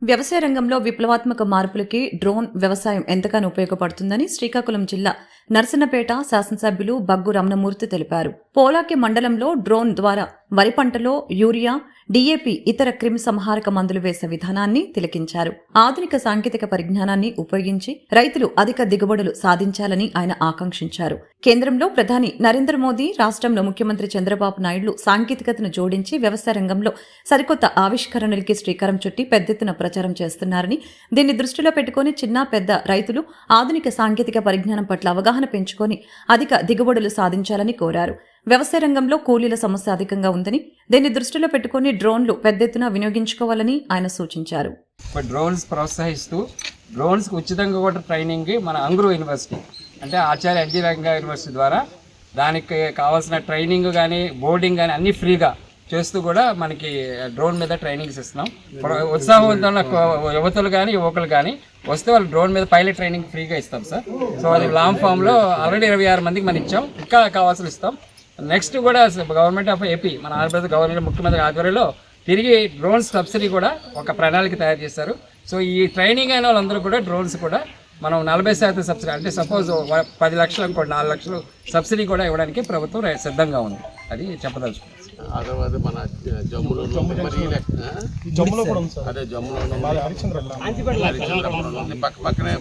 వ్యవసాయ రంగంలో విప్లవాత్మక మార్పులకి డ్రోన్ వ్యవసాయం ఎంతగానో ఉపయోగపడుతుందని శ్రీకాకుళం జిల్లా నర్సన్నపేట శాసనసభ్యులు బగ్గు రమణమూర్తి తెలిపారు. పోలాకి మండలంలో డ్రోన్ ద్వారా వరి పంటలో యూరియా, డీఏపీ ఇతర క్రిమి సంహారక మందులు వేసే విధానాన్ని తిలకించారు. ఆధునిక సాంకేతిక పరిజ్ఞానాన్ని ఉపయోగించి రైతులు అధిక దిగుబడులు సాధించాలని ఆయన ఆకాంక్షించారు. కేంద్రంలో ప్రధాని నరేంద్ర మోదీ, రాష్ట్రంలో ముఖ్యమంత్రి చంద్రబాబు నాయుడు సాంకేతికతను జోడించి వ్యవసాయ రంగంలో సరికొత్త ఆవిష్కరణలకి శ్రీకారం చుట్టి పెద్దెత్తున ప్రచారం చేస్తున్నారని, దీన్ని దృష్టిలో పెట్టుకుని చిన్న పెద్ద రైతులు ఆధునిక సాంకేతిక పరిజ్ఞానం పట్ల అవగాహన పెంచుకొని అధిక దిగుబడులు సాధించాలని కోరారు. వ్యవసాయ రంగంలో కూలీల సమస్య అధికంగా ఉందని, దీన్ని దృష్టిలో పెట్టుకుని డ్రోన్లు పెద్ద ఎత్తున వినియోగించుకోవాలని ఆయన సూచించారు. డ్రోన్స్ ప్రోత్సహిస్తూ డ్రోన్స్కి ఉచితంగా కూడా ట్రైనింగ్ మన అంగురు యూనివర్సిటీ అంటే ఆచార్య ఎన్జీ రంగా యూనివర్సిటీ ద్వారా దానికి కావాల్సిన ట్రైనింగ్ కానీ బోర్డింగ్ కానీ అన్నీ ఫ్రీగా చేస్తూ కూడా మనకి డ్రోన్ మీద ట్రైనింగ్స్ ఇస్తున్నాం. ఉత్సాహవంతమైన యువతులు కానీ యువకులు కానీ వస్తే వాళ్ళు డ్రోన్ మీద పైలట్ ట్రైనింగ్ ఫ్రీగా ఇస్తాం సార్. సో అది లాంగ్ ఫామ్లో ఆల్రెడీ 26 మందికి మనం ఇచ్చాం, ఇంకా కావాల్సిన ఇస్తాం. నెక్స్ట్ కూడా గవర్నమెంట్ ఆఫ్ ఏపీ మన ఆంధ్రప్రదేశ్ గవర్నమెంట్ ముఖ్యమంత్రి ఆధ్వర్యంలో తిరిగి డ్రోన్స్ సబ్సిడీ కూడా ఒక ప్రణాళిక తయారు చేశారు. సో ఈ ట్రైనింగ్ అయిన వాళ్ళందరూ కూడా డ్రోన్స్ కూడా మనం 40% సబ్సిడీ అంటే సపోజ్ 10 లక్షలు అనుకోండి, 4 లక్షలు సబ్సిడీ కూడా ఇవ్వడానికి ప్రభుత్వం సిద్ధంగా ఉంది. అది చెప్పదలుచుకున్నాం. మన జమ్ములో అదే జమ్ములో పక్కనే